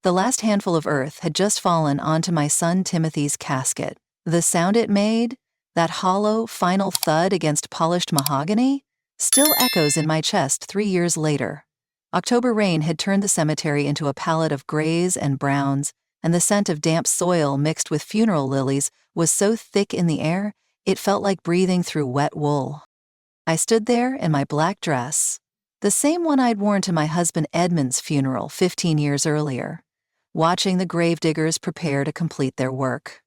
The last handful of earth had just fallen onto my son Timothy's casket. The sound it made, that hollow, final thud against polished mahogany, still echoes in my chest 3 years later. October rain had turned the cemetery into a palette of grays and browns, and the scent of damp soil mixed with funeral lilies was so thick in the air, it felt like breathing through wet wool. I stood there in my black dress, the same one I'd worn to my husband Edmund's funeral 15 years earlier, watching the gravediggers prepare to complete their work.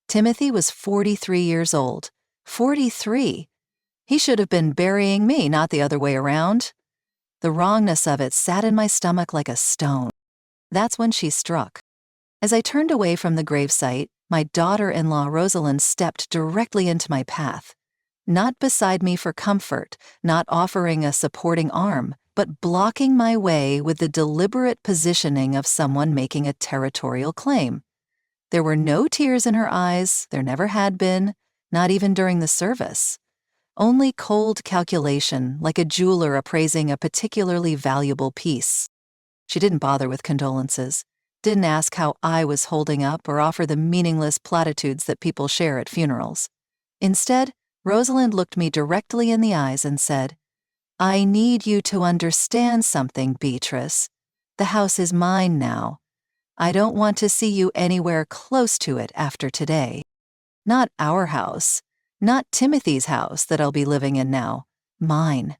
Timothy was 43 years old. 43! He should have been burying me, not the other way around. The wrongness of it sat in my stomach like a stone. That's when she struck. As I turned away from the gravesite, my daughter-in-law Rosalind stepped directly into my path. Not beside me for comfort, not offering a supporting arm, but blocking my way with the deliberate positioning of someone making a territorial claim. There were no tears in her eyes, there never had been, not even during the service. Only cold calculation, like a jeweler appraising a particularly valuable piece. She didn't bother with condolences, didn't ask how I was holding up or offer the meaningless platitudes that people share at funerals. Instead, Rosalind looked me directly in the eyes and said, "I need you to understand something, Beatrice. The house is mine now. I don't want to see you anywhere close to it after today. Not our house, not Timothy's house that I'll be living in now, mine."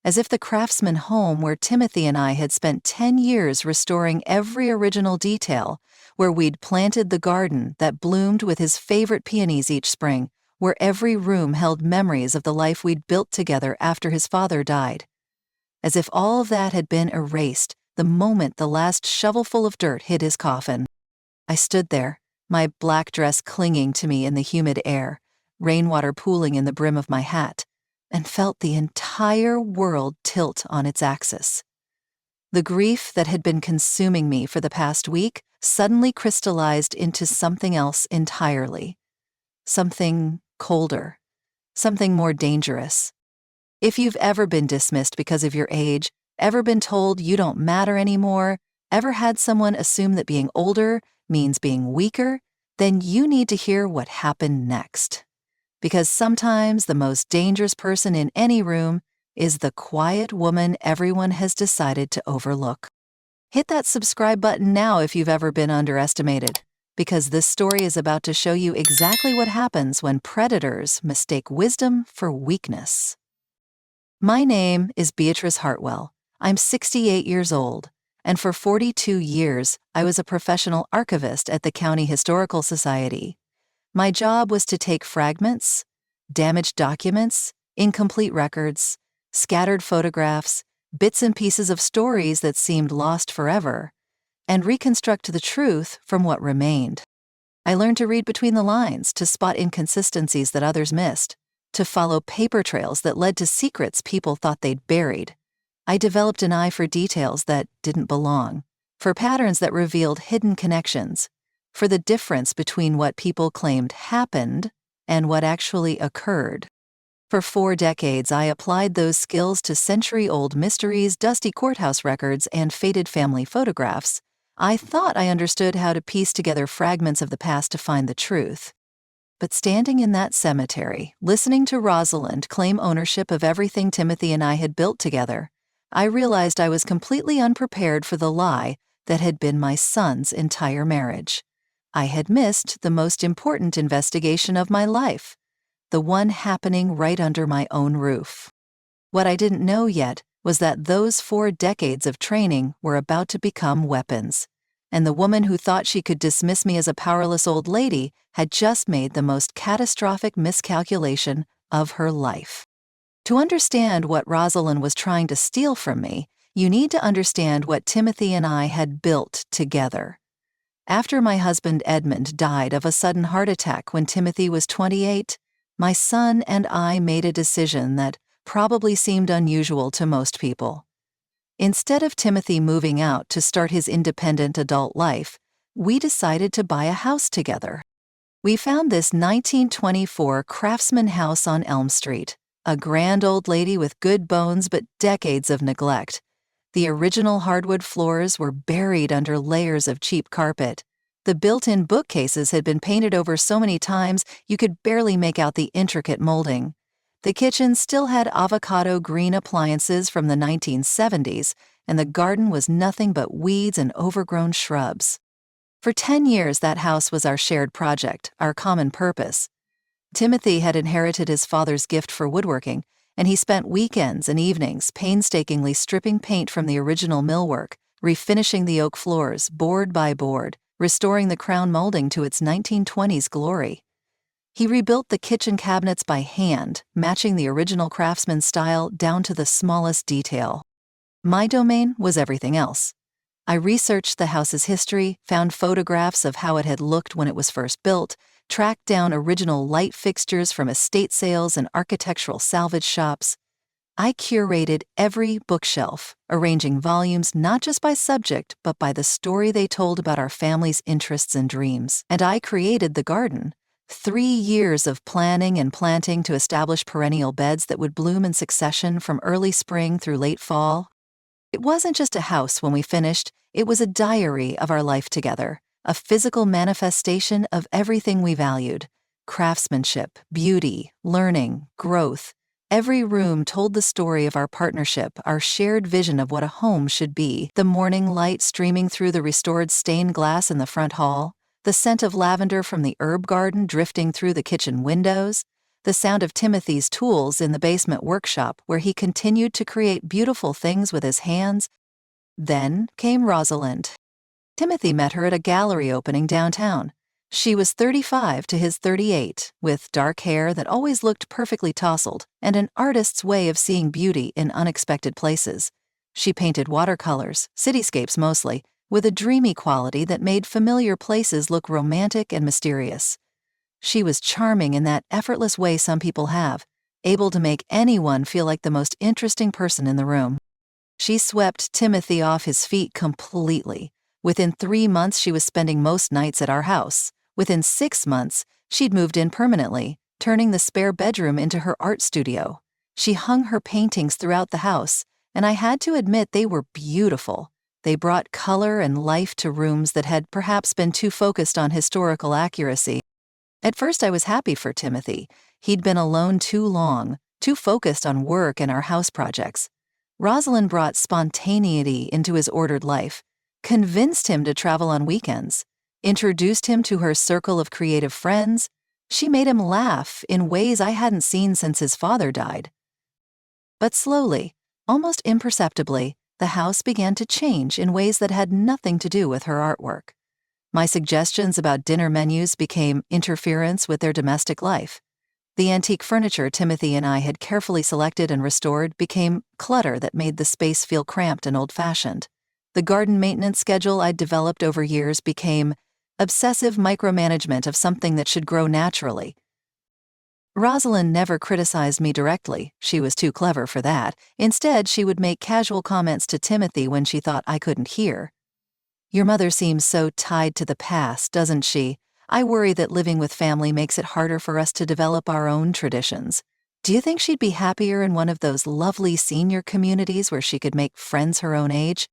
As if the craftsman home where Timothy and I had spent 10 years restoring every original detail, where we'd planted the garden that bloomed with his favorite peonies each spring, where every room held memories of the life we'd built together after his father died. As if all of that had been erased the moment the last shovelful of dirt hit his coffin. I stood there, my black dress clinging to me in the humid air, rainwater pooling in the brim of my hat, and felt the entire world tilt on its axis. The grief that had been consuming me for the past week suddenly crystallized into something else entirely. Something colder, something more dangerous. If you've ever been dismissed because of your age, ever been told you don't matter anymore, ever had someone assume that being older means being weaker, then you need to hear what happened next. Because sometimes the most dangerous person in any room is the quiet woman everyone has decided to overlook. Hit that subscribe button now if you've ever been underestimated, because this story is about to show you exactly what happens when predators mistake wisdom for weakness. My name is Beatrice Hartwell. I'm 68 years old, and for 42 years, I was a professional archivist at the County Historical Society. My job was to take fragments, damaged documents, incomplete records, scattered photographs, bits and pieces of stories that seemed lost forever, and reconstruct the truth from what remained. I learned to read between the lines, to spot inconsistencies that others missed, to follow paper trails that led to secrets people thought they'd buried. I developed an eye for details that didn't belong, for patterns that revealed hidden connections, for the difference between what people claimed happened and what actually occurred. For 4 decades, I applied those skills to century-old mysteries, dusty courthouse records, and faded family photographs. I thought I understood how to piece together fragments of the past to find the truth. But standing in that cemetery, listening to Rosalind claim ownership of everything Timothy and I had built together, I realized I was completely unprepared for the lie that had been my son's entire marriage. I had missed the most important investigation of my life, the one happening right under my own roof. What I didn't know yet was that those 4 decades of training were about to become weapons, and the woman who thought she could dismiss me as a powerless old lady had just made the most catastrophic miscalculation of her life. To understand what Rosalind was trying to steal from me, you need to understand what Timothy and I had built together. After my husband Edmund died of a sudden heart attack when Timothy was 28, my son and I made a decision that probably seemed unusual to most people. Instead of Timothy moving out to start his independent adult life, we decided to buy a house together. We found this 1924 craftsman house on Elm Street, a grand old lady with good bones but decades of neglect. The original hardwood floors were buried under layers of cheap carpet. The built-in bookcases had been painted over so many times you could barely make out the intricate molding. The kitchen still had avocado green appliances from the 1970s, and the garden was nothing but weeds and overgrown shrubs. For 10 years, that house was our shared project, our common purpose. Timothy had inherited his father's gift for woodworking, and he spent weekends and evenings painstakingly stripping paint from the original millwork, refinishing the oak floors board by board, restoring the crown molding to its 1920s glory. He rebuilt the kitchen cabinets by hand, matching the original craftsman style down to the smallest detail. My domain was everything else. I researched the house's history, found photographs of how it had looked when it was first built, tracked down original light fixtures from estate sales and architectural salvage shops. I curated every bookshelf, arranging volumes not just by subject, but by the story they told about our family's interests and dreams. And I created the garden. 3 years of planning and planting to establish perennial beds that would bloom in succession from early spring through late fall. It wasn't just a house when we finished, it was a diary of our life together, a physical manifestation of everything we valued: craftsmanship, beauty, learning, growth. Every room told the story of our partnership, our shared vision of what a home should be. The morning light streaming through the restored stained glass in the front hall, the scent of lavender from the herb garden drifting through the kitchen windows, the sound of Timothy's tools in the basement workshop where he continued to create beautiful things with his hands. Then came Rosalind. Timothy met her at a gallery opening downtown. She was 35 to his 38, with dark hair that always looked perfectly tousled and an artist's way of seeing beauty in unexpected places. She painted watercolors, cityscapes mostly, with a dreamy quality that made familiar places look romantic and mysterious. She was charming in that effortless way some people have, able to make anyone feel like the most interesting person in the room. She swept Timothy off his feet completely. Within 3 months, she was spending most nights at our house. Within 6 months, she'd moved in permanently, turning the spare bedroom into her art studio. She hung her paintings throughout the house, and I had to admit they were beautiful. They brought color and life to rooms that had perhaps been too focused on historical accuracy. At first, I was happy for Timothy. He'd been alone too long, too focused on work and our house projects. Rosalind brought spontaneity into his ordered life, convinced him to travel on weekends, introduced him to her circle of creative friends. She made him laugh in ways I hadn't seen since his father died. But slowly, almost imperceptibly, the house began to change in ways that had nothing to do with her artwork. My suggestions about dinner menus became interference with their domestic life. The antique furniture Timothy and I had carefully selected and restored became clutter that made the space feel cramped and old-fashioned. The garden maintenance schedule I'd developed over years became obsessive micromanagement of something that should grow naturally. Rosalind never criticized me directly. She was too clever for that. Instead, she would make casual comments to Timothy when she thought I couldn't hear. "Your mother seems so tied to the past, doesn't she? I worry that living with family makes it harder for us to develop our own traditions. Do you think she'd be happier in one of those lovely senior communities where she could make friends her own age?"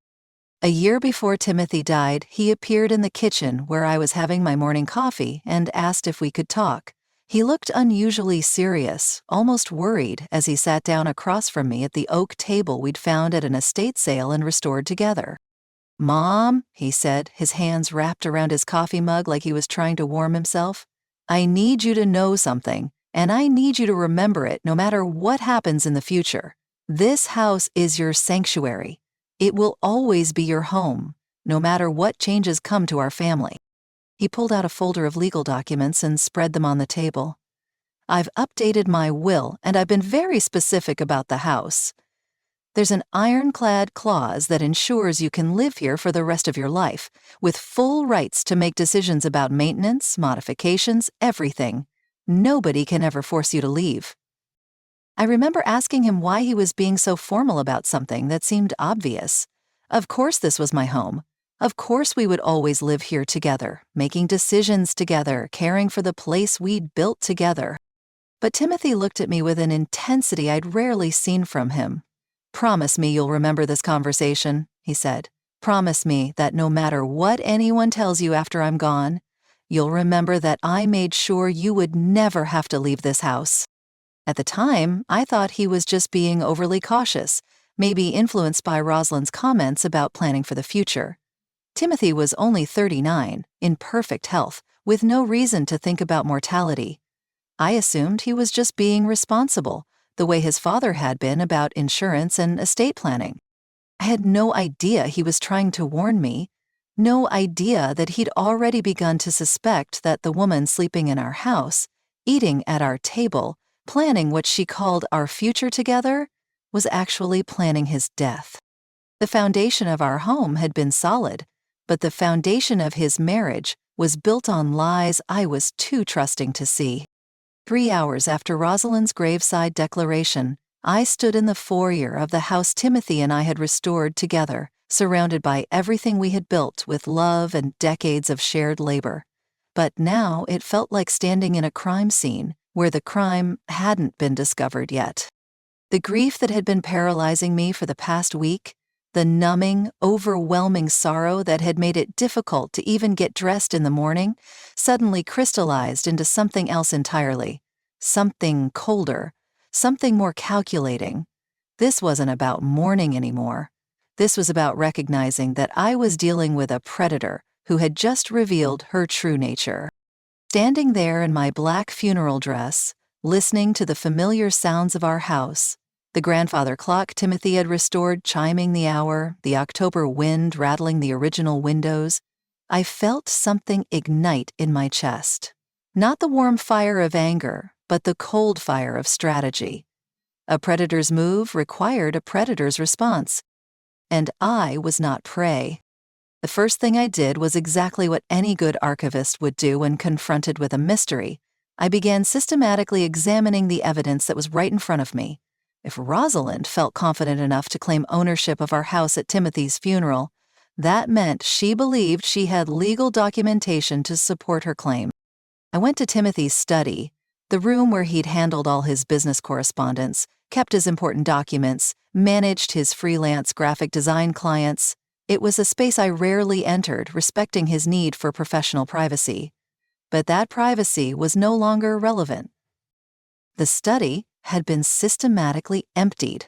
A year before Timothy died, he appeared in the kitchen where I was having my morning coffee and asked if we could talk. He looked unusually serious, almost worried, as he sat down across from me at the oak table we'd found at an estate sale and restored together. "Mom," he said, his hands wrapped around his coffee mug like he was trying to warm himself, "I need you to know something, and I need you to remember it no matter what happens in the future. This house is your sanctuary. It will always be your home, no matter what changes come to our family." He pulled out a folder of legal documents and spread them on the table. "I've updated my will, and I've been very specific about the house. There's an ironclad clause that ensures you can live here for the rest of your life, with full rights to make decisions about maintenance, modifications, everything. Nobody can ever force you to leave." I remember asking him why he was being so formal about something that seemed obvious. Of course this was my home. Of course we would always live here together, making decisions together, caring for the place we'd built together. But Timothy looked at me with an intensity I'd rarely seen from him. "Promise me you'll remember this conversation," he said. "Promise me that no matter what anyone tells you after I'm gone, you'll remember that I made sure you would never have to leave this house." At the time, I thought he was just being overly cautious, maybe influenced by Rosalind's comments about planning for the future. Timothy was only 39, in perfect health, with no reason to think about mortality. I assumed he was just being responsible, the way his father had been about insurance and estate planning. I had no idea he was trying to warn me, no idea that he'd already begun to suspect that the woman sleeping in our house, eating at our table, planning what she called our future together, was actually planning his death. The foundation of our home had been solid, but the foundation of his marriage was built on lies I was too trusting to see. 3 hours after Rosalind's graveside declaration, I stood in the foyer of the house Timothy and I had restored together, surrounded by everything we had built with love and decades of shared labor. But now it felt like standing in a crime scene where the crime hadn't been discovered yet. The grief that had been paralyzing me for the past week, the numbing, overwhelming sorrow that had made it difficult to even get dressed in the morning, suddenly crystallized into something else entirely. Something colder, something more calculating. This wasn't about mourning anymore. This was about recognizing that I was dealing with a predator who had just revealed her true nature. Standing there in my black funeral dress, listening to the familiar sounds of our house, the grandfather clock Timothy had restored chiming the hour, the October wind rattling the original windows, I felt something ignite in my chest. Not the warm fire of anger, but the cold fire of strategy. A predator's move required a predator's response. And I was not prey. The first thing I did was exactly what any good archivist would do when confronted with a mystery. I began systematically examining the evidence that was right in front of me. If Rosalind felt confident enough to claim ownership of our house at Timothy's funeral, that meant she believed she had legal documentation to support her claim. I went to Timothy's study, the room where he'd handled all his business correspondence, kept his important documents, managed his freelance graphic design clients. It was a space I rarely entered, respecting his need for professional privacy. But that privacy was no longer relevant. The study had been systematically emptied.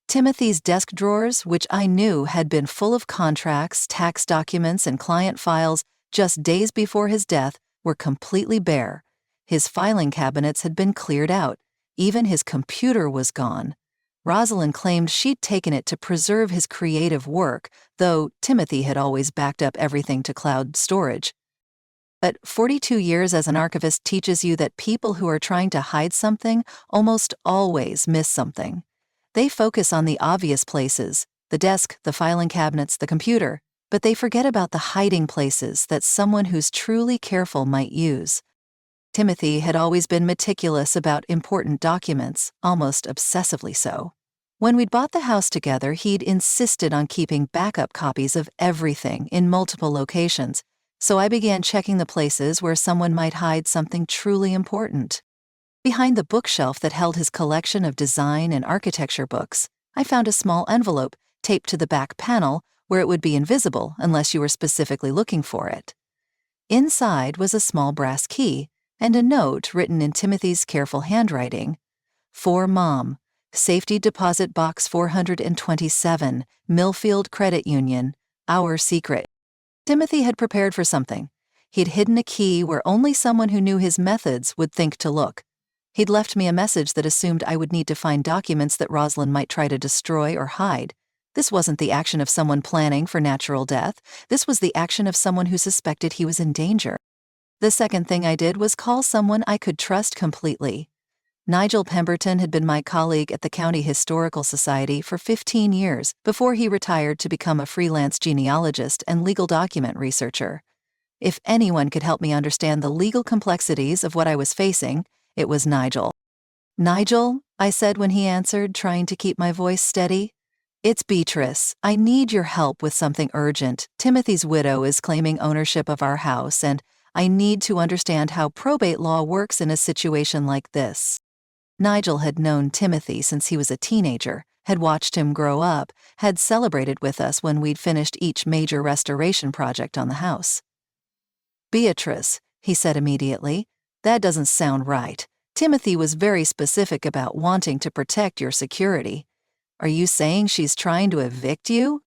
Timothy's desk drawers, which I knew had been full of contracts, tax documents, and client files just days before his death, were completely bare. His filing cabinets had been cleared out. Even his computer was gone. Rosalind claimed she'd taken it to preserve his creative work, though Timothy had always backed up everything to cloud storage. But 42 years as an archivist teaches you that people who are trying to hide something almost always miss something. They focus on the obvious places, the desk, the filing cabinets, the computer, but they forget about the hiding places that someone who's truly careful might use. Timothy had always been meticulous about important documents, almost obsessively so. When we'd bought the house together, he'd insisted on keeping backup copies of everything in multiple locations, so I began checking the places where someone might hide something truly important. Behind the bookshelf that held his collection of design and architecture books, I found a small envelope taped to the back panel where it would be invisible unless you were specifically looking for it. Inside was a small brass key and a note written in Timothy's careful handwriting. For Mom, Safety Deposit Box 427, Millfield Credit Union, our secret. Timothy had prepared for something. He'd hidden a key where only someone who knew his methods would think to look. He'd left me a message that assumed I would need to find documents that Rosalind might try to destroy or hide. This wasn't the action of someone planning for natural death. This was the action of someone who suspected he was in danger. The second thing I did was call someone I could trust completely. Nigel Pemberton had been my colleague at the County Historical Society for 15 years before he retired to become a freelance genealogist and legal document researcher. If anyone could help me understand the legal complexities of what I was facing, it was Nigel. "Nigel," I said when he answered, trying to keep my voice steady. "It's Beatrice. I need your help with something urgent. Timothy's widow is claiming ownership of our house, and I need to understand how probate law works in a situation like this." Nigel had known Timothy since he was a teenager, had watched him grow up, had celebrated with us when we'd finished each major restoration project on the house. "Beatrice," he said immediately, "that doesn't sound right. Timothy was very specific about wanting to protect your security. Are you saying she's trying to evict you?"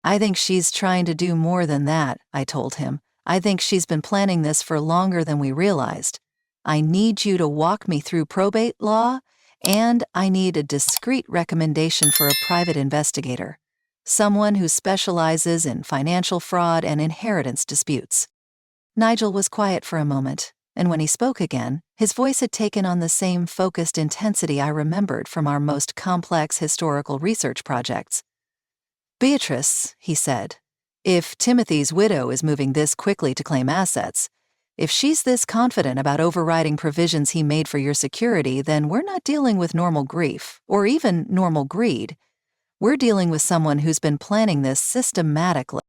"I think she's trying to do more than that," I told him. "I think she's been planning this for longer than we realized. I need you to walk me through probate law, and I need a discreet recommendation for a private investigator, someone who specializes in financial fraud and inheritance disputes." Nigel was quiet for a moment, and when he spoke again, his voice had taken on the same focused intensity I remembered from our most complex historical research projects. "Beatrice," he said, "if Timothy's widow is moving this quickly to claim assets, if she's this confident about overriding provisions he made for your security, then we're not dealing with normal grief, or even normal greed. We're dealing with someone who's been planning this systematically."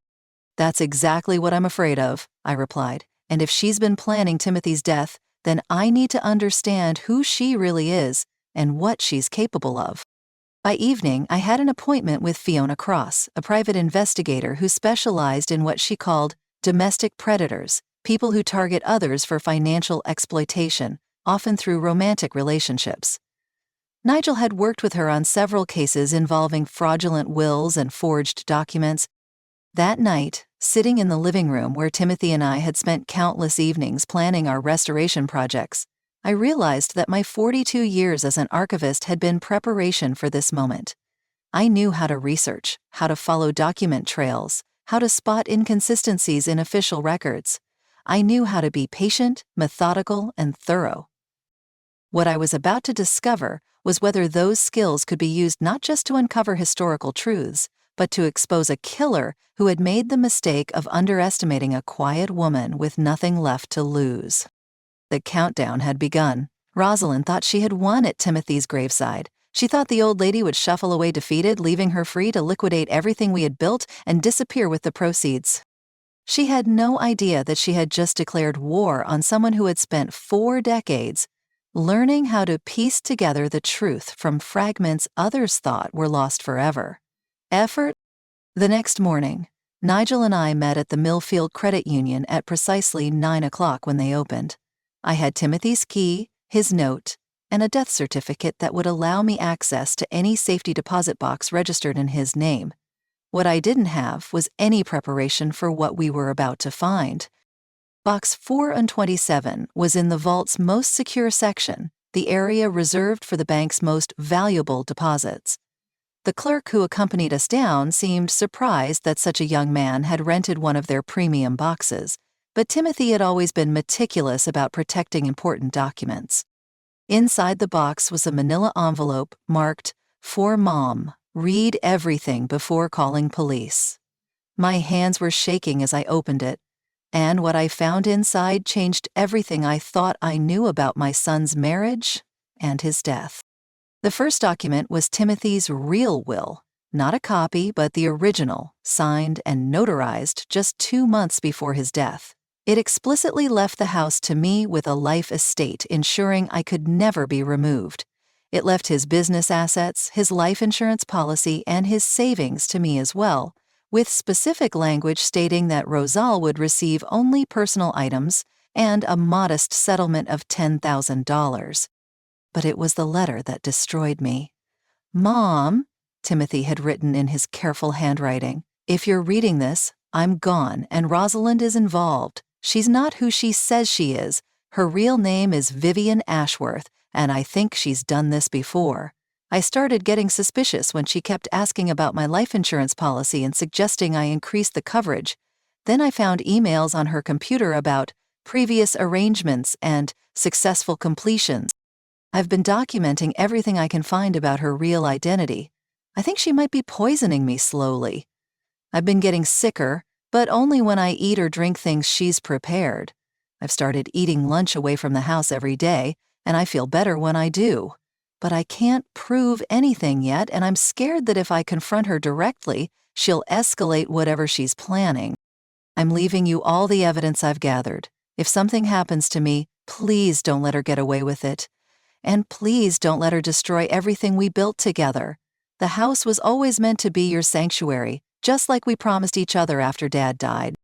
"That's exactly what I'm afraid of," I replied. "And if she's been planning Timothy's death, then I need to understand who she really is and what she's capable of." By evening, I had an appointment with Fiona Cross, a private investigator who specialized in what she called domestic predators, people who target others for financial exploitation, often through romantic relationships. Nigel had worked with her on several cases involving fraudulent wills and forged documents. That night, sitting in the living room where Timothy and I had spent countless evenings planning our restoration projects, I realized that my 42 years as an archivist had been preparation for this moment. I knew how to research, how to follow document trails, how to spot inconsistencies in official records. I knew how to be patient, methodical, and thorough. What I was about to discover was whether those skills could be used not just to uncover historical truths, but to expose a killer who had made the mistake of underestimating a quiet woman with nothing left to lose. The countdown had begun. Rosalind thought she had won at Timothy's graveside. She thought the old lady would shuffle away defeated, leaving her free to liquidate everything we had built and disappear with the proceeds. She had no idea that she had just declared war on someone who had spent 4 decades learning how to piece together the truth from fragments others thought were lost forever. Effort? The next morning, Nigel and I met at the Millfield Credit Union at precisely 9 o'clock when they opened. I had Timothy's key, his note, and a death certificate that would allow me access to any safety deposit box registered in his name. What I didn't have was any preparation for what we were about to find. Box 427 was in the vault's most secure section, the area reserved for the bank's most valuable deposits. The clerk who accompanied us down seemed surprised that such a young man had rented one of their premium boxes, but Timothy had always been meticulous about protecting important documents. Inside the box was a manila envelope marked, "For Mom, read everything before calling police." My hands were shaking as I opened it, and what I found inside changed everything I thought I knew about my son's marriage and his death. The first document was Timothy's real will, not a copy, but the original, signed and notarized just 2 months before his death. It explicitly left the house to me with a life estate, ensuring I could never be removed. It left his business assets, his life insurance policy, and his savings to me as well, with specific language stating that Rosal would receive only personal items and a modest settlement of $10,000. But it was the letter that destroyed me. "Mom," Timothy had written in his careful handwriting, "if you're reading this, I'm gone and Rosalind is involved. She's not who she says she is. Her real name is Vivian Ashworth, and I think she's done this before. I started getting suspicious when she kept asking about my life insurance policy and suggesting I increase the coverage. Then I found emails on her computer about previous arrangements and successful completions. I've been documenting everything I can find about her real identity. I think she might be poisoning me slowly. I've been getting sicker, but only when I eat or drink things she's prepared. I've started eating lunch away from the house every day, and I feel better when I do. But I can't prove anything yet, and I'm scared that if I confront her directly, she'll escalate whatever she's planning. I'm leaving you all the evidence I've gathered. If something happens to me, please don't let her get away with it. And please don't let her destroy everything we built together. The house was always meant to be your sanctuary, just like we promised each other after Dad died.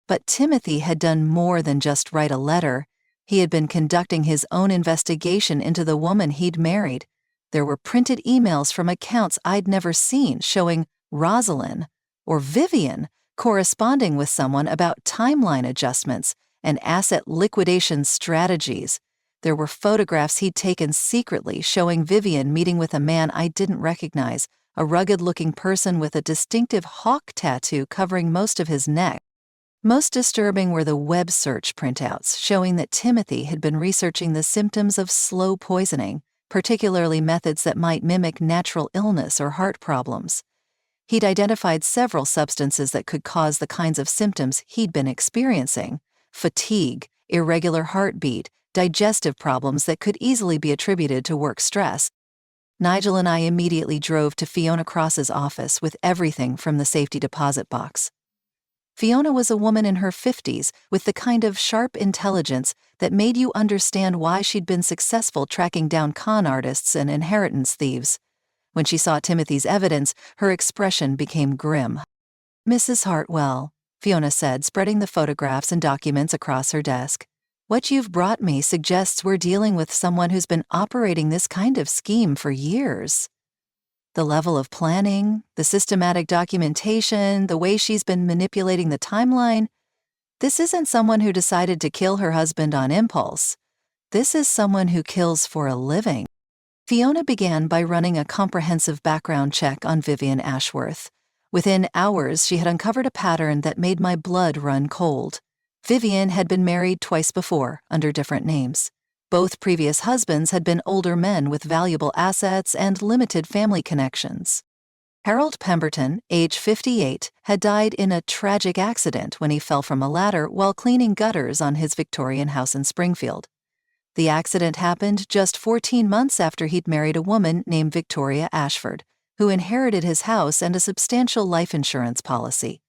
But Timothy had done more than just write a letter. He had been conducting his own investigation into the woman he'd married. There were printed emails from accounts I'd never seen showing Rosalind or Vivian corresponding with someone about timeline adjustments and asset liquidation strategies. There were photographs he'd taken secretly showing Vivian meeting with a man I didn't recognize, a rugged-looking person with a distinctive hawk tattoo covering most of his neck. Most disturbing were the web search printouts showing that Timothy had been researching the symptoms of slow poisoning, particularly methods that might mimic natural illness or heart problems. He'd identified several substances that could cause the kinds of symptoms he'd been experiencing: fatigue, irregular heartbeat, digestive problems that could easily be attributed to work stress. Nigel and I immediately drove to Fiona Cross's office with everything from the safety deposit box. Fiona was a woman in her 50s with the kind of sharp intelligence that made you understand why she'd been successful tracking down con artists and inheritance thieves. When she saw Timothy's evidence, her expression became grim. "Mrs. Hartwell," Fiona said, spreading the photographs and documents across her desk, "what you've brought me suggests we're dealing with someone who's been operating this kind of scheme for years. The level of planning, the systematic documentation, the way she's been manipulating the timeline. This isn't someone who decided to kill her husband on impulse. This is someone who kills for a living." Fiona began by running a comprehensive background check on Vivian Ashworth. Within hours, she had uncovered a pattern that made my blood run cold. Vivian had been married twice before, under different names. Both previous husbands had been older men with valuable assets and limited family connections. Harold Pemberton, age 58, had died in a tragic accident when he fell from a ladder while cleaning gutters on his Victorian house in Springfield. The accident happened just 14 months after he'd married a woman named Victoria Ashford, who inherited his house and a substantial life insurance policy.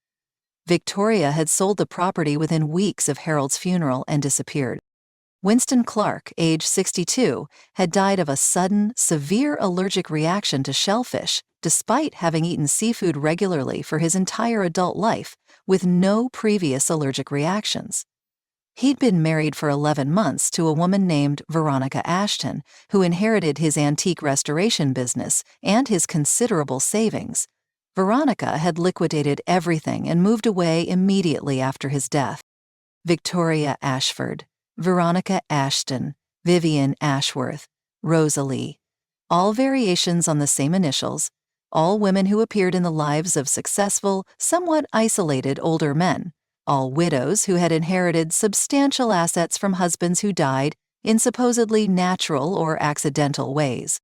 Victoria had sold the property within weeks of Harold's funeral and disappeared. Winston Clark, age 62, had died of a sudden, severe allergic reaction to shellfish, despite having eaten seafood regularly for his entire adult life, with no previous allergic reactions. He'd been married for 11 months to a woman named Veronica Ashton, who inherited his antique restoration business and his considerable savings. Veronica had liquidated everything and moved away immediately after his death. Victoria Ashford, Veronica Ashton, Vivian Ashworth, Rosalie, all variations on the same initials, all women who appeared in the lives of successful, somewhat isolated older men, all widows who had inherited substantial assets from husbands who died in supposedly natural or accidental ways.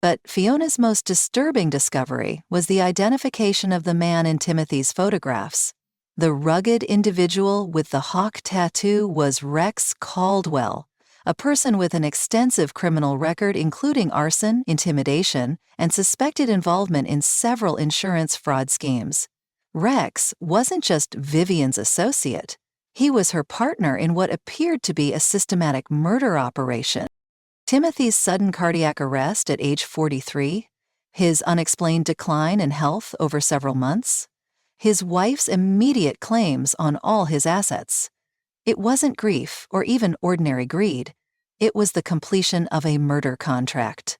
But Fiona's most disturbing discovery was the identification of the man in Timothy's photographs. The rugged individual with the hawk tattoo was Rex Caldwell, a person with an extensive criminal record including arson, intimidation, and suspected involvement in several insurance fraud schemes. Rex wasn't just Vivian's associate. He was her partner in what appeared to be a systematic murder operation. Timothy's sudden cardiac arrest at age 43, his unexplained decline in health over several months, his wife's immediate claims on all his assets. It wasn't grief or even ordinary greed. It was the completion of a murder contract.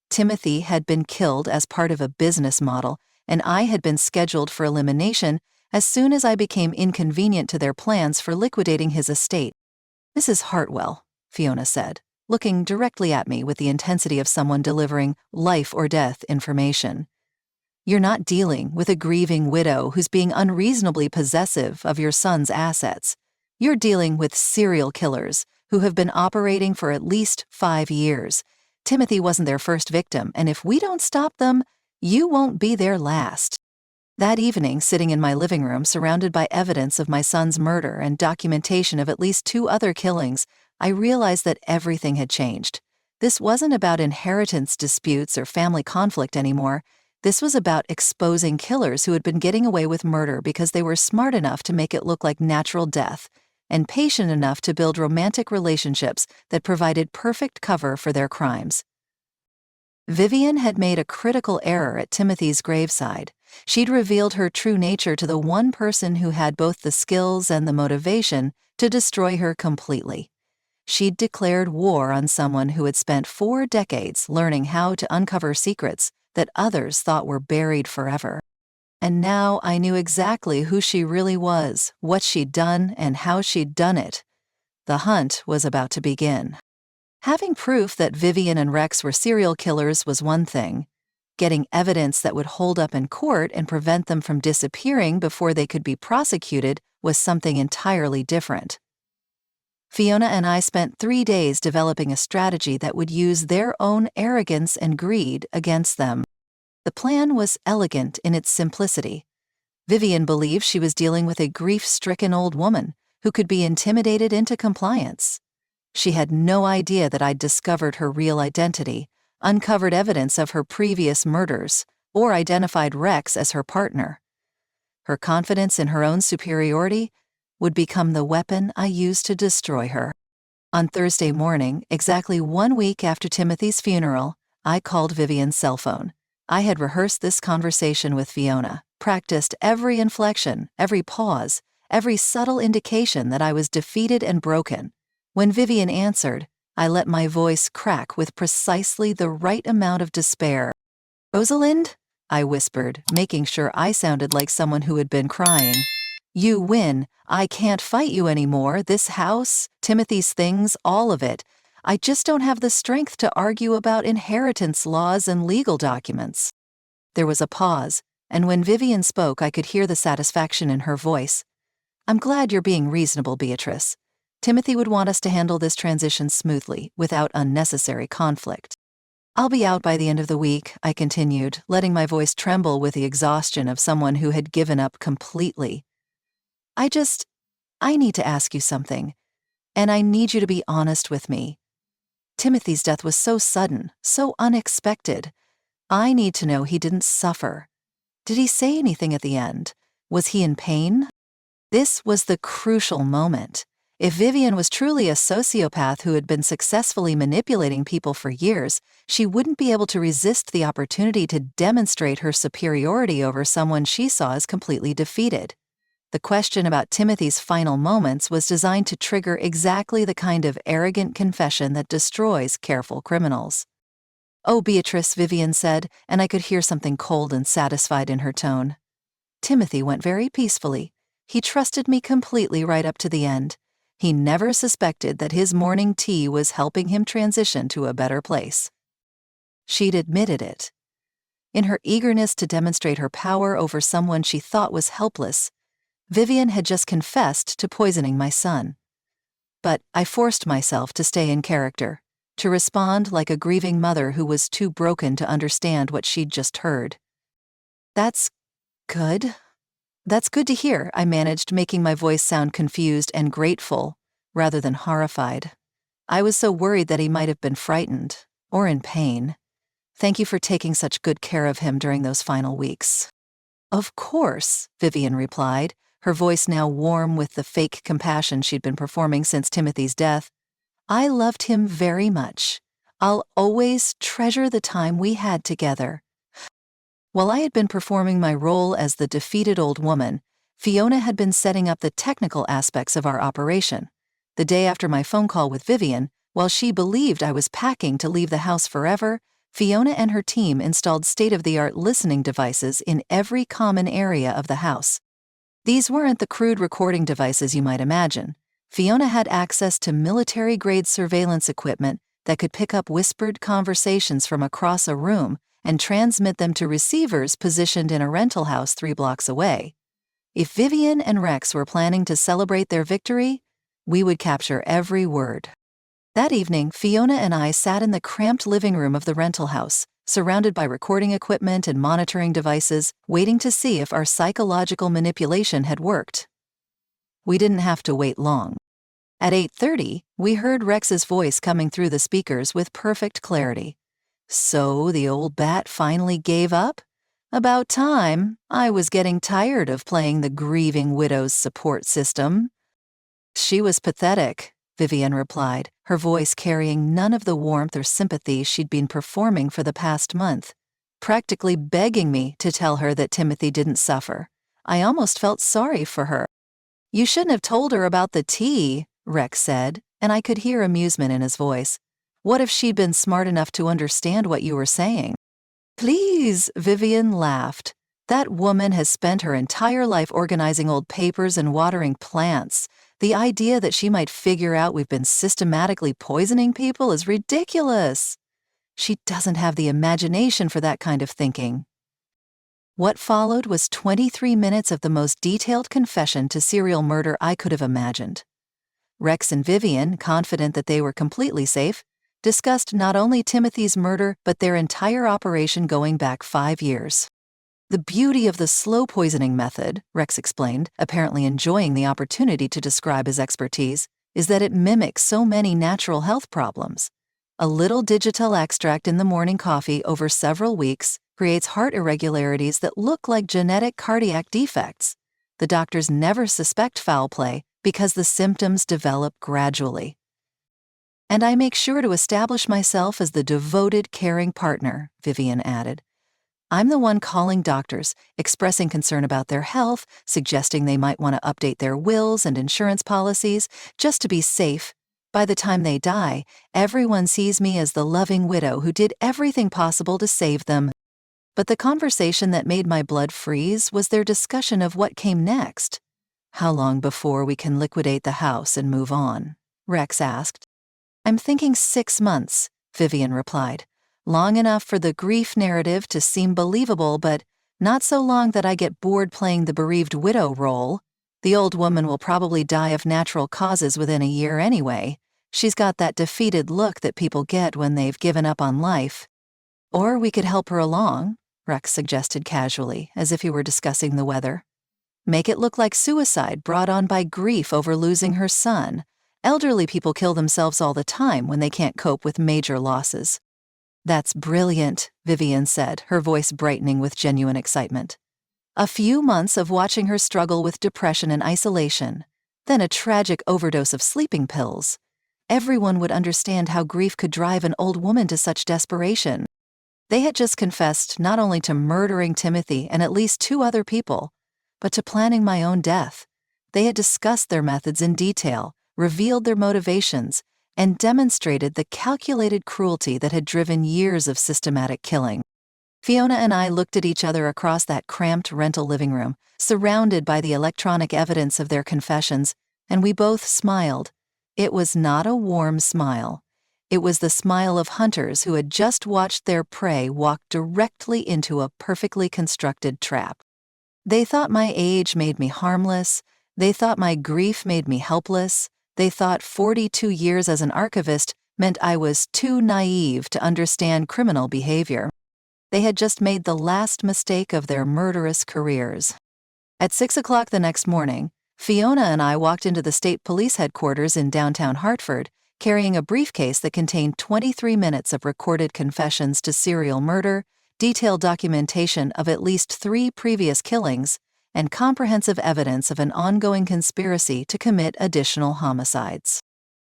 Timothy had been killed as part of a business model, and I had been scheduled for elimination as soon as I became inconvenient to their plans for liquidating his estate. "Mrs. Hartwell," Fiona said, looking directly at me with the intensity of someone delivering life-or-death information. "You're not dealing with a grieving widow who's being unreasonably possessive of your son's assets. You're dealing with serial killers who have been operating for at least 5 years. Timothy wasn't their first victim, and if we don't stop them, you won't be their last." That evening, sitting in my living room surrounded by evidence of my son's murder and documentation of at least 2 other killings, I realized that everything had changed. This wasn't about inheritance disputes or family conflict anymore. This was about exposing killers who had been getting away with murder because they were smart enough to make it look like natural death, and patient enough to build romantic relationships that provided perfect cover for their crimes. Vivian had made a critical error at Timothy's graveside. She'd revealed her true nature to the one person who had both the skills and the motivation to destroy her completely. She'd declared war on someone who had spent 4 decades learning how to uncover secrets that others thought were buried forever. And now I knew exactly who she really was, what she'd done, and how she'd done it. The hunt was about to begin. Having proof that Vivian and Rex were serial killers was one thing. Getting evidence that would hold up in court and prevent them from disappearing before they could be prosecuted was something entirely different. Fiona and I spent 3 days developing a strategy that would use their own arrogance and greed against them. The plan was elegant in its simplicity. Vivian believed she was dealing with a grief-stricken old woman who could be intimidated into compliance. She had no idea that I'd discovered her real identity, uncovered evidence of her previous murders, or identified Rex as her partner. Her confidence in her own superiority would become the weapon I used to destroy her. On Thursday morning, exactly 1 week after Timothy's funeral, I called Vivian's cell phone. I had rehearsed this conversation with Fiona, practiced every inflection, every pause, every subtle indication that I was defeated and broken. When Vivian answered, I let my voice crack with precisely the right amount of despair. "Rosalind?" I whispered, making sure I sounded like someone who had been crying. "You win. I can't fight you anymore. This house, Timothy's things, all of it. I just don't have the strength to argue about inheritance laws and legal documents." There was a pause, and when Vivian spoke, I could hear the satisfaction in her voice. "I'm glad you're being reasonable, Beatrice. Timothy would want us to handle this transition smoothly, without unnecessary conflict. I'll be out by the end of the week," I continued, letting my voice tremble with the exhaustion of someone who had given up completely. I need to ask you something, and I need you to be honest with me. Timothy's death was so sudden, so unexpected. I need to know he didn't suffer. Did he say anything at the end? Was he in pain?" This was the crucial moment. If Vivian was truly a sociopath who had been successfully manipulating people for years, she wouldn't be able to resist the opportunity to demonstrate her superiority over someone she saw as completely defeated. The question about Timothy's final moments was designed to trigger exactly the kind of arrogant confession that destroys careful criminals. "Oh, Beatrice," Vivian said, and I could hear something cold and satisfied in her tone. "Timothy went very peacefully. He trusted me completely right up to the end. He never suspected that his morning tea was helping him transition to a better place." She'd admitted it. In her eagerness to demonstrate her power over someone she thought was helpless, Vivian had just confessed to poisoning my son. But I forced myself to stay in character, to respond like a grieving mother who was too broken to understand what she'd just heard. "That's good. That's good to hear," I managed, making my voice sound confused and grateful, rather than horrified. I was so worried that he might have been frightened, or in pain. "Thank you for taking such good care of him during those final weeks." "Of course," Vivian replied, her voice now warm with the fake compassion she'd been performing since Timothy's death. "I loved him very much. I'll always treasure the time we had together." While I had been performing my role as the defeated old woman, Fiona had been setting up the technical aspects of our operation. The day after my phone call with Vivian, while she believed I was packing to leave the house forever, Fiona and her team installed state-of-the-art listening devices in every common area of the house. These weren't the crude recording devices you might imagine. Fiona had access to military-grade surveillance equipment that could pick up whispered conversations from across a room and transmit them to receivers positioned in a rental house 3 blocks away. If Vivian and Rex were planning to celebrate their victory, we would capture every word. That evening, Fiona and I sat in the cramped living room of the rental house, surrounded by recording equipment and monitoring devices, waiting to see if our psychological manipulation had worked. We didn't have to wait long. At 8:30, we heard Rex's voice coming through the speakers with perfect clarity. "So the old bat finally gave up? About time. I was getting tired of playing the grieving widow's support system." She was pathetic. Vivian replied, her voice carrying none of the warmth or sympathy she'd been performing for the past month, practically begging me to tell her that Timothy didn't suffer. I almost felt sorry for her. "You shouldn't have told her about the tea," Rex said, and I could hear amusement in his voice. "What if she'd been smart enough to understand what you were saying?" "Please," Vivian laughed. "That woman has spent her entire life organizing old papers and watering plants. The idea that she might figure out we've been systematically poisoning people is ridiculous. She doesn't have the imagination for that kind of thinking." What followed was 23 minutes of the most detailed confession to serial murder I could have imagined. Rex and Vivian, confident that they were completely safe, discussed not only Timothy's murder but their entire operation going back 5 years. "The beauty of the slow poisoning method," Rex explained, apparently enjoying the opportunity to describe his expertise, "is that it mimics so many natural health problems. A little digital extract in the morning coffee over several weeks creates heart irregularities that look like genetic cardiac defects. The doctors never suspect foul play because the symptoms develop gradually. And I make sure to establish myself as the devoted, caring partner," Vivian added. "I'm the one calling doctors, expressing concern about their health, suggesting they might want to update their wills and insurance policies, just to be safe. By the time they die, everyone sees me as the loving widow who did everything possible to save them." But the conversation that made my blood freeze was their discussion of what came next. "How long before we can liquidate the house and move on?" Rex asked. "I'm thinking 6 months," Vivian replied. "Long enough for the grief narrative to seem believable, but not so long that I get bored playing the bereaved widow role. The old woman will probably die of natural causes within a year anyway. She's got that defeated look that people get when they've given up on life. Or we could help her along," Rex suggested casually, as if he were discussing the weather. "Make it look like suicide brought on by grief over losing her son. Elderly people kill themselves all the time when they can't cope with major losses." "That's brilliant," Vivian said, her voice brightening with genuine excitement. "A few months of watching her struggle with depression and isolation, then a tragic overdose of sleeping pills. Everyone would understand how grief could drive an old woman to such desperation." They had just confessed not only to murdering Timothy and at least 2 other people, but to planning my own death. They had discussed their methods in detail, revealed their motivations, and demonstrated the calculated cruelty that had driven years of systematic killing. Fiona and I looked at each other across that cramped rental living room, surrounded by the electronic evidence of their confessions, and we both smiled. It was not a warm smile. It was the smile of hunters who had just watched their prey walk directly into a perfectly constructed trap. They thought my age made me harmless. They thought my grief made me helpless. They thought 42 years as an archivist meant I was too naive to understand criminal behavior. They had just made the last mistake of their murderous careers. At 6 o'clock the next morning, Fiona and I walked into the state police headquarters in downtown Hartford, carrying a briefcase that contained 23 minutes of recorded confessions to serial murder, detailed documentation of at least 3 previous killings, and comprehensive evidence of an ongoing conspiracy to commit additional homicides.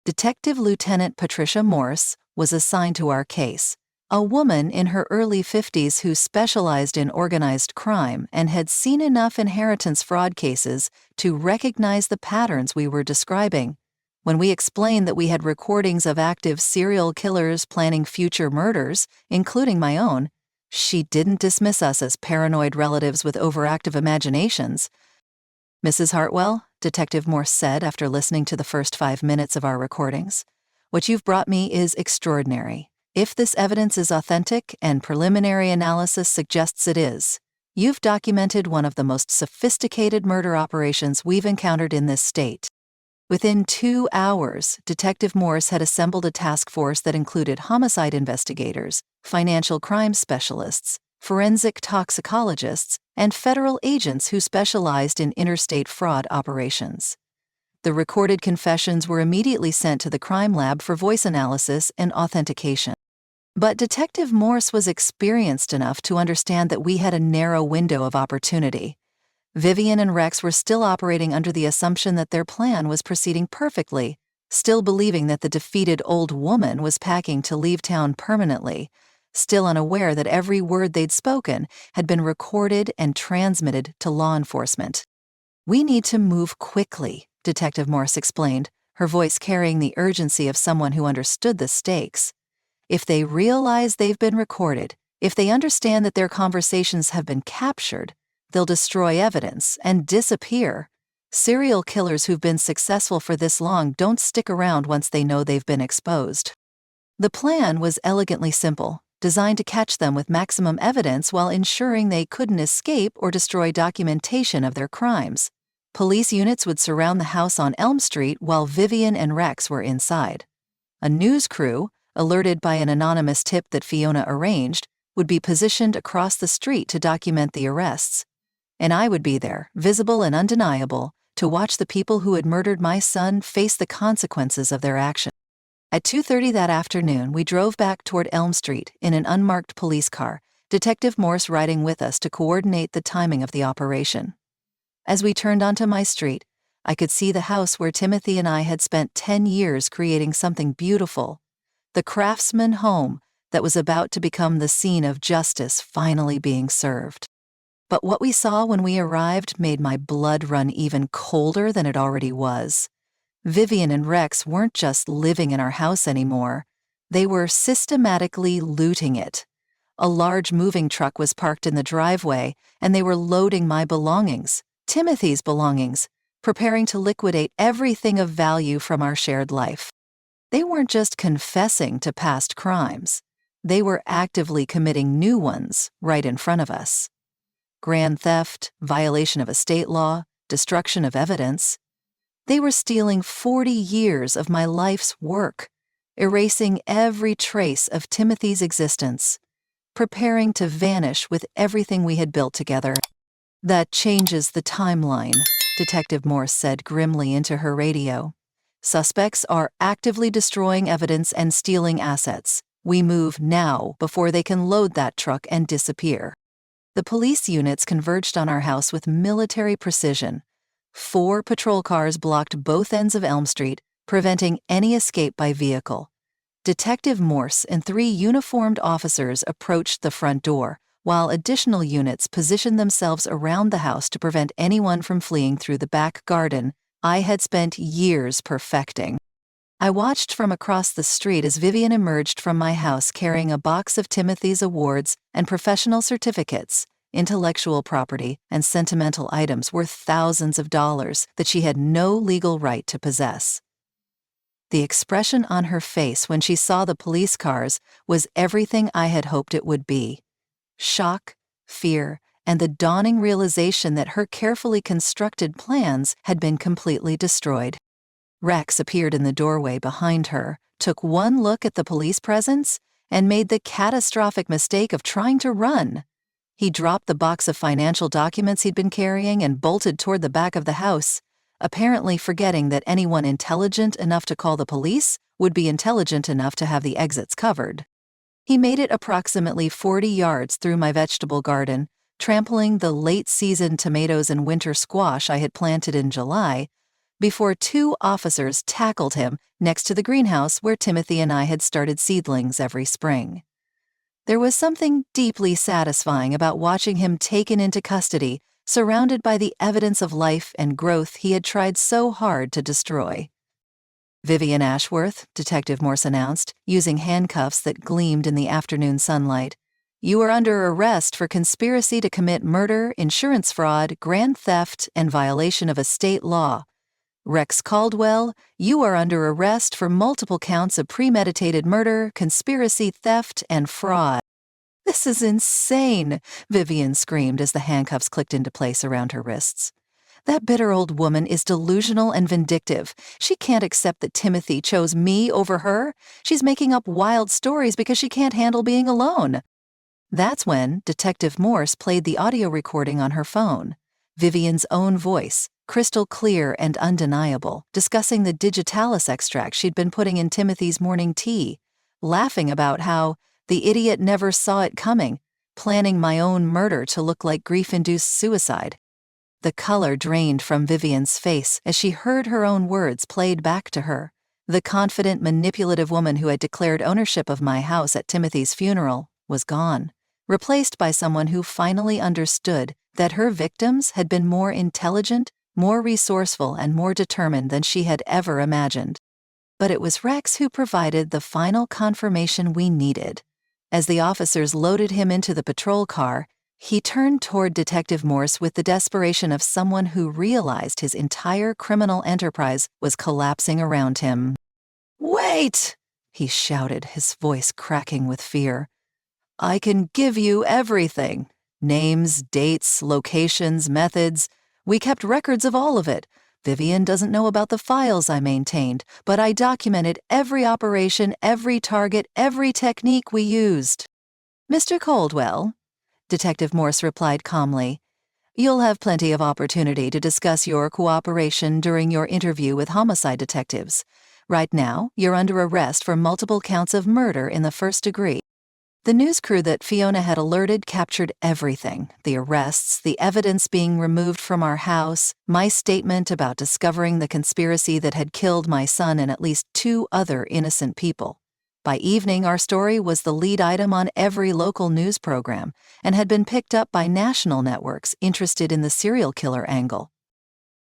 Detective Lieutenant Patricia Morse was assigned to our case, a woman in her early 50s who specialized in organized crime and had seen enough inheritance fraud cases to recognize the patterns we were describing. When we explained that we had recordings of active serial killers planning future murders, including my own, she didn't dismiss us as paranoid relatives with overactive imaginations. "Mrs. Hartwell," Detective Morse said after listening to the first 5 minutes of our recordings, "what you've brought me is extraordinary. If this evidence is authentic, and preliminary analysis suggests it is, you've documented one of the most sophisticated murder operations we've encountered in this state." Within 2 hours, Detective Morse had assembled a task force that included homicide investigators, financial crime specialists, forensic toxicologists, and federal agents who specialized in interstate fraud operations. The recorded confessions were immediately sent to the crime lab for voice analysis and authentication. But Detective Morse was experienced enough to understand that we had a narrow window of opportunity. Vivian and Rex were still operating under the assumption that their plan was proceeding perfectly, still believing that the defeated old woman was packing to leave town permanently, still unaware that every word they'd spoken had been recorded and transmitted to law enforcement. "We need to move quickly," Detective Morse explained, her voice carrying the urgency of someone who understood the stakes. "If they realize they've been recorded, if they understand that their conversations have been captured, they'll destroy evidence and disappear. Serial killers who've been successful for this long don't stick around once they know they've been exposed." The plan was elegantly simple, designed to catch them with maximum evidence while ensuring they couldn't escape or destroy documentation of their crimes. Police units would surround the house on Elm Street while Vivian and Rex were inside. A news crew, alerted by an anonymous tip that Fiona arranged, would be positioned across the street to document the arrests. And I would be there, visible and undeniable, to watch the people who had murdered my son face the consequences of their actions. At 2:30 that afternoon, we drove back toward Elm Street in an unmarked police car, Detective Morse riding with us to coordinate the timing of the operation. As we turned onto my street, I could see the house where Timothy and I had spent 10 years creating something beautiful, the craftsman home that was about to become the scene of justice finally being served. But what we saw when we arrived made my blood run even colder than it already was. Vivian and Rex weren't just living in our house anymore. They were systematically looting it. A large moving truck was parked in the driveway, and they were loading my belongings, Timothy's belongings, preparing to liquidate everything of value from our shared life. They weren't just confessing to past crimes. They were actively committing new ones right in front of us. Grand theft, violation of a state law, destruction of evidence. They were stealing 40 years of my life's work, erasing every trace of Timothy's existence, preparing to vanish with everything we had built together. "That changes the timeline," Detective Morse said grimly into her radio. "Suspects are actively destroying evidence and stealing assets. We move now before they can load that truck and disappear." The police units converged on our house with military precision. 4 patrol cars blocked both ends of Elm Street, preventing any escape by vehicle. Detective Morse and 3 uniformed officers approached the front door, while additional units positioned themselves around the house to prevent anyone from fleeing through the back garden I had spent years perfecting. I watched from across the street as Vivian emerged from my house carrying a box of Timothy's awards and professional certificates, intellectual property, and sentimental items worth thousands of dollars that she had no legal right to possess. The expression on her face when she saw the police cars was everything I had hoped it would be: shock, fear, and the dawning realization that her carefully constructed plans had been completely destroyed. Rex appeared in the doorway behind her, took one look at the police presence, and made the catastrophic mistake of trying to run. He dropped the box of financial documents he'd been carrying and bolted toward the back of the house, apparently forgetting that anyone intelligent enough to call the police would be intelligent enough to have the exits covered. He made it approximately 40 yards through my vegetable garden, trampling the late-season tomatoes and winter squash I had planted in July, before 2 officers tackled him next to the greenhouse where Timothy and I had started seedlings every spring. There was something deeply satisfying about watching him taken into custody, surrounded by the evidence of life and growth he had tried so hard to destroy. "Vivian Ashworth," Detective Morse announced, using handcuffs that gleamed in the afternoon sunlight, "you are under arrest for conspiracy to commit murder, insurance fraud, grand theft, and violation of a state law. Rex Caldwell, you are under arrest for multiple counts of premeditated murder, conspiracy, theft, and fraud." "This is insane," Vivian screamed as the handcuffs clicked into place around her wrists. "That bitter old woman is delusional and vindictive. She can't accept that Timothy chose me over her. She's making up wild stories because she can't handle being alone." That's when Detective Morse played the audio recording on her phone. Vivian's own voice, crystal clear and undeniable, discussing the digitalis extract she'd been putting in Timothy's morning tea, laughing about how the idiot never saw it coming, planning my own murder to look like grief-induced suicide. The color drained from Vivian's face as she heard her own words played back to her, The confident, manipulative woman who had declared ownership of my house at Timothy's funeral was gone, replaced by someone who finally understood that her victims had been more intelligent, more resourceful, and more determined than she had ever imagined. But it was Rex who provided the final confirmation we needed. As the officers loaded him into the patrol car, he turned toward Detective Morse with the desperation of someone who realized his entire criminal enterprise was collapsing around him. "Wait!" he shouted, his voice cracking with fear. "I can give you everything. Names, dates, locations, methods. We kept records of all of it. Vivian doesn't know about the files I maintained, but I documented every operation, every target, every technique we used." "Mr. Caldwell," Detective Morse replied calmly, "you'll have plenty of opportunity to discuss your cooperation during your interview with homicide detectives. Right now, you're under arrest for multiple counts of murder in the first degree." The news crew that Fiona had alerted captured everything: the arrests, the evidence being removed from our house, my statement about discovering the conspiracy that had killed my son and at least 2 other innocent people. By evening, our story was the lead item on every local news program and had been picked up by national networks interested in the serial killer angle.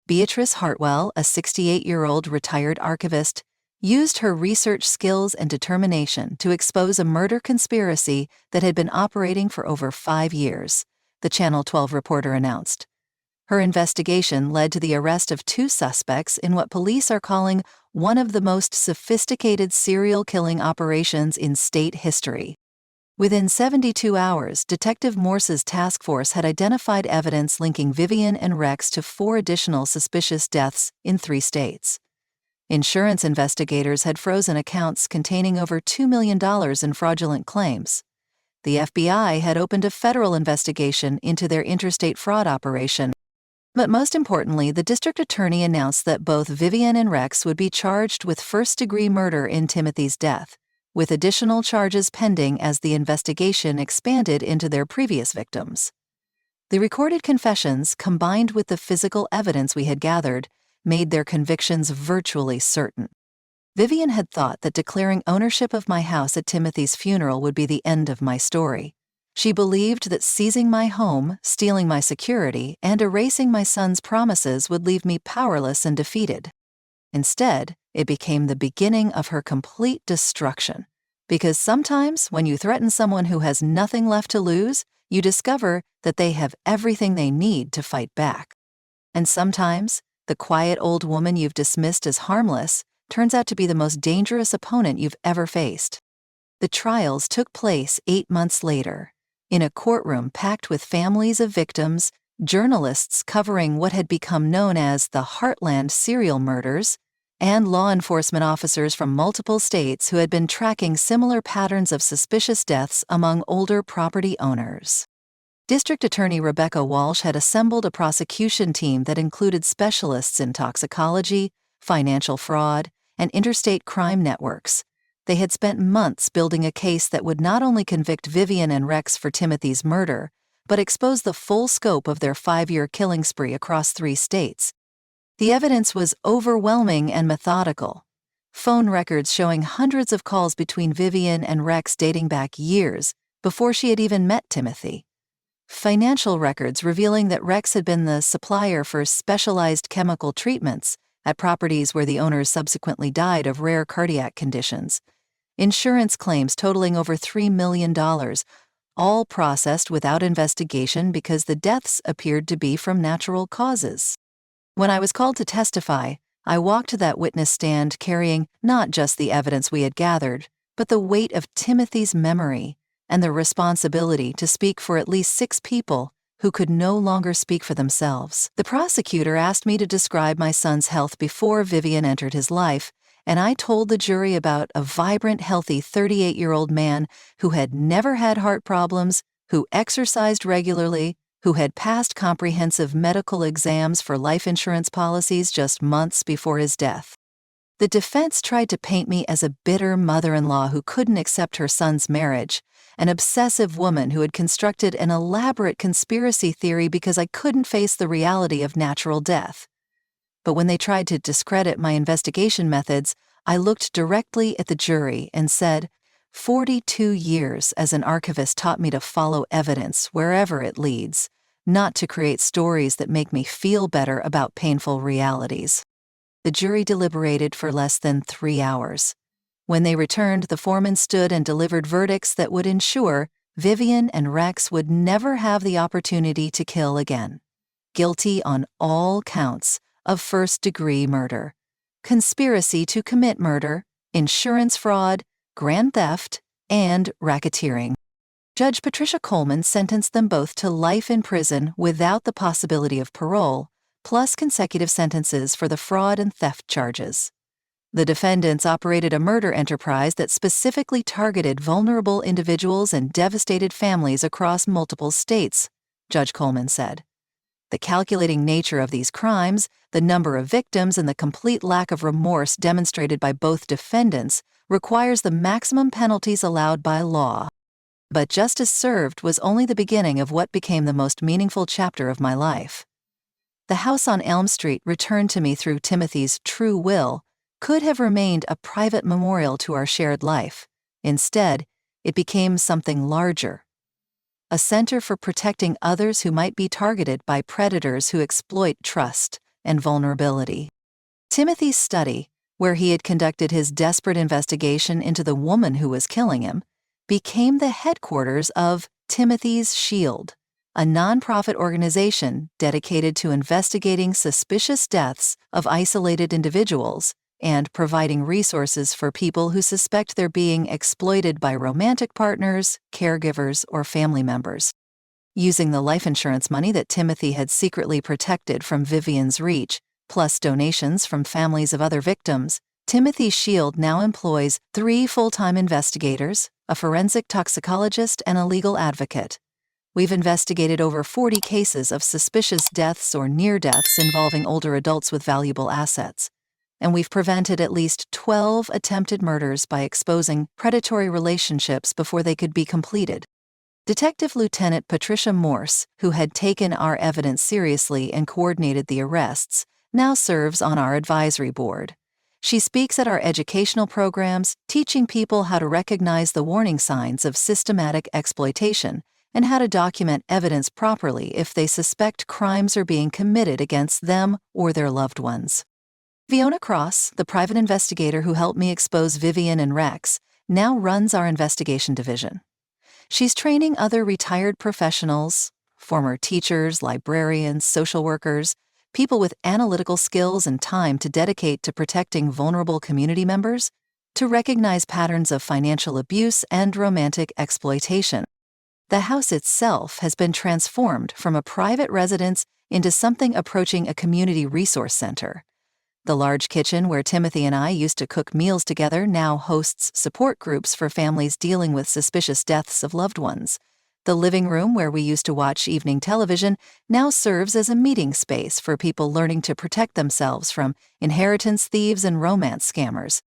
Beatrice Hartwell, a 68-year-old retired archivist, used her research skills and determination to expose a murder conspiracy that had been operating for over 5 years, the Channel 12 reporter announced. Her investigation led to the arrest of 2 suspects in what police are calling one of the most sophisticated serial killing operations in state history. Within 72 hours, Detective Morse's task force had identified evidence linking Vivian and Rex to 4 additional suspicious deaths in 3 states. Insurance investigators had frozen accounts containing over $2 million in fraudulent claims. The FBI had opened a federal investigation into their interstate fraud operation. But most importantly, the district attorney announced that both Vivian and Rex would be charged with first-degree murder in Timothy's death, with additional charges pending as the investigation expanded into their previous victims. The recorded confessions, combined with the physical evidence we had gathered, made their convictions virtually certain. Vivian had thought that declaring ownership of my house at Timothy's funeral would be the end of my story. She believed that seizing my home, stealing my security, and erasing my son's promises would leave me powerless and defeated. Instead, it became the beginning of her complete destruction. Because sometimes, when you threaten someone who has nothing left to lose, you discover that they have everything they need to fight back. And sometimes, the quiet old woman you've dismissed as harmless turns out to be the most dangerous opponent you've ever faced. The trials took place 8 months later, in a courtroom packed with families of victims, journalists covering what had become known as the Heartland serial murders, and law enforcement officers from multiple states who had been tracking similar patterns of suspicious deaths among older property owners. District Attorney Rebecca Walsh had assembled a prosecution team that included specialists in toxicology, financial fraud, and interstate crime networks. They had spent months building a case that would not only convict Vivian and Rex for Timothy's murder, but expose the full scope of their 5-year killing spree across 3 states. The evidence was overwhelming and methodical. Phone records showing hundreds of calls between Vivian and Rex dating back years before she had even met Timothy. Financial records revealing that Rex had been the supplier for specialized chemical treatments at properties where the owners subsequently died of rare cardiac conditions. Insurance claims totaling over $3 million, all processed without investigation because the deaths appeared to be from natural causes. When I was called to testify, I walked to that witness stand carrying not just the evidence we had gathered, but the weight of Timothy's memory and the responsibility to speak for at least 6 people who could no longer speak for themselves. The prosecutor asked me to describe my son's health before Vivian entered his life, and I told the jury about a vibrant, healthy 38-year-old man who had never had heart problems, who exercised regularly, who had passed comprehensive medical exams for life insurance policies just months before his death. The defense tried to paint me as a bitter mother-in-law who couldn't accept her son's marriage, an obsessive woman who had constructed an elaborate conspiracy theory because I couldn't face the reality of natural death. But when they tried to discredit my investigation methods, I looked directly at the jury and said, 42 years as an archivist taught me to follow evidence wherever it leads, not to create stories that make me feel better about painful realities. The jury deliberated for less than 3 hours. When they returned, the foreman stood and delivered verdicts that would ensure Vivian and Rex would never have the opportunity to kill again. Guilty on all counts of first-degree murder, conspiracy to commit murder, insurance fraud, grand theft, and racketeering. Judge Patricia Coleman sentenced them both to life in prison without the possibility of parole, plus consecutive sentences for the fraud and theft charges. The defendants operated a murder enterprise that specifically targeted vulnerable individuals and devastated families across multiple states, Judge Coleman said. The calculating nature of these crimes, the number of victims, and the complete lack of remorse demonstrated by both defendants requires the maximum penalties allowed by law. But justice served was only the beginning of what became the most meaningful chapter of my life. The house on Elm Street, returned to me through Timothy's true will, could have remained a private memorial to our shared life. Instead, it became something larger. A center for protecting others who might be targeted by predators who exploit trust and vulnerability. Timothy's study, where he had conducted his desperate investigation into the woman who was killing him, became the headquarters of Timothy's Shield, a nonprofit organization dedicated to investigating suspicious deaths of isolated individuals and providing resources for people who suspect they're being exploited by romantic partners, caregivers, or family members. Using the life insurance money that Timothy had secretly protected from Vivian's reach, plus donations from families of other victims, Timothy's Shield now employs 3 full-time investigators, a forensic toxicologist, and a legal advocate. We've investigated over 40 cases of suspicious deaths or near deaths involving older adults with valuable assets. And we've prevented at least 12 attempted murders by exposing predatory relationships before they could be completed. Detective Lieutenant Patricia Morse, who had taken our evidence seriously and coordinated the arrests, now serves on our advisory board. She speaks at our educational programs, teaching people how to recognize the warning signs of systematic exploitation and how to document evidence properly if they suspect crimes are being committed against them or their loved ones. Fiona Cross, the private investigator who helped me expose Vivian and Rex, now runs our investigation division. She's training other retired professionals, former teachers, librarians, social workers, people with analytical skills and time to dedicate to protecting vulnerable community members, to recognize patterns of financial abuse and romantic exploitation. The house itself has been transformed from a private residence into something approaching a community resource center. The large kitchen where Timothy and I used to cook meals together now hosts support groups for families dealing with suspicious deaths of loved ones. The living room where we used to watch evening television now serves as a meeting space for people learning to protect themselves from inheritance thieves and romance scammers.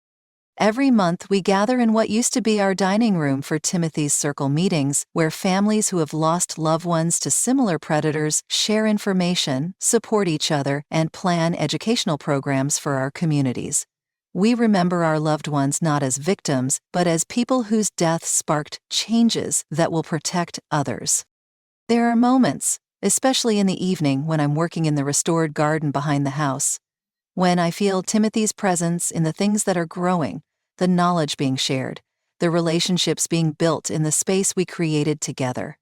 Every month, we gather in what used to be our dining room for Timothy's Circle meetings, where families who have lost loved ones to similar predators share information, support each other, and plan educational programs for our communities. We remember our loved ones not as victims, but as people whose deaths sparked changes that will protect others. There are moments, especially in the evening when I'm working in the restored garden behind the house, when I feel Timothy's presence in the things that are growing, the knowledge being shared, the relationships being built in the space we created together.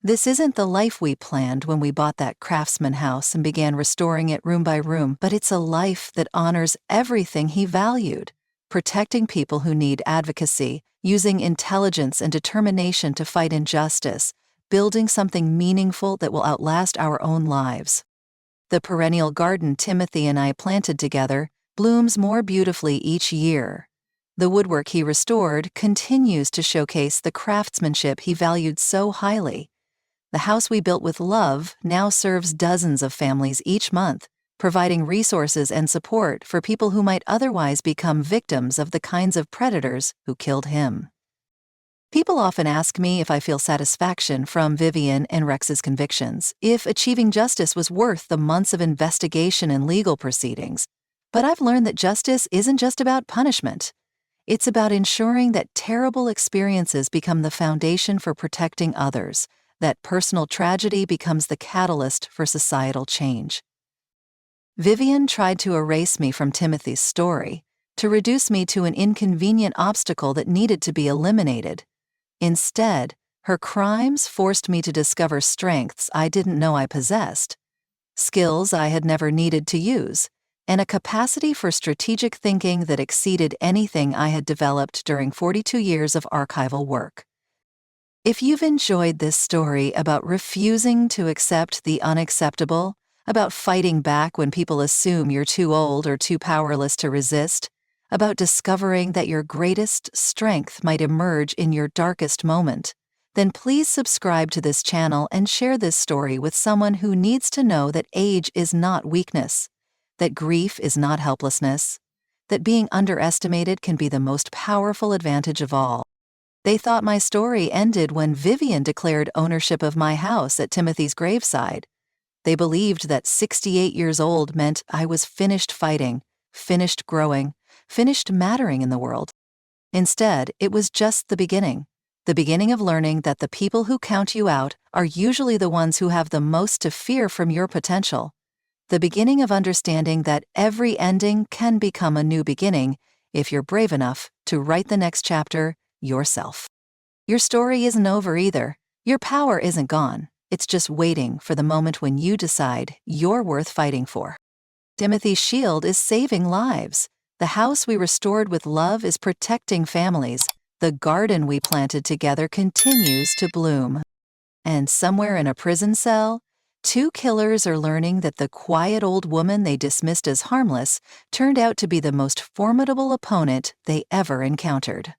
This isn't the life we planned when we bought that craftsman house and began restoring it room by room, but it's a life that honors everything he valued, protecting people who need advocacy, using intelligence and determination to fight injustice, building something meaningful that will outlast our own lives. The perennial garden Timothy and I planted together blooms more beautifully each year. The woodwork he restored continues to showcase the craftsmanship he valued so highly. The house we built with love now serves dozens of families each month, providing resources and support for people who might otherwise become victims of the kinds of predators who killed him. People often ask me if I feel satisfaction from Vivian and Rex's convictions, if achieving justice was worth the months of investigation and legal proceedings. But I've learned that justice isn't just about punishment. It's about ensuring that terrible experiences become the foundation for protecting others, that personal tragedy becomes the catalyst for societal change. Vivian tried to erase me from Timothy's story, to reduce me to an inconvenient obstacle that needed to be eliminated. Instead, her crimes forced me to discover strengths I didn't know I possessed, skills I had never needed to use, and a capacity for strategic thinking that exceeded anything I had developed during 42 years of archival work. If you've enjoyed this story about refusing to accept the unacceptable, about fighting back when people assume you're too old or too powerless to resist, about discovering that your greatest strength might emerge in your darkest moment, then please subscribe to this channel and share this story with someone who needs to know that age is not weakness, that grief is not helplessness, that being underestimated can be the most powerful advantage of all. They thought my story ended when Vivian declared ownership of my house at Timothy's graveside. They believed that 68 years old meant I was finished fighting, finished growing, finished mattering in the world. Instead, it was just the beginning of learning that the people who count you out are usually the ones who have the most to fear from your potential. The beginning of understanding that every ending can become a new beginning if you're brave enough to write the next chapter yourself. Your story isn't over either. Your power isn't gone. It's just waiting for the moment when you decide you're worth fighting for. Timothy's shield is saving lives. The house we restored with love is protecting families. The garden we planted together continues to bloom. And somewhere in a prison cell, two killers are learning that the quiet old woman they dismissed as harmless turned out to be the most formidable opponent they ever encountered.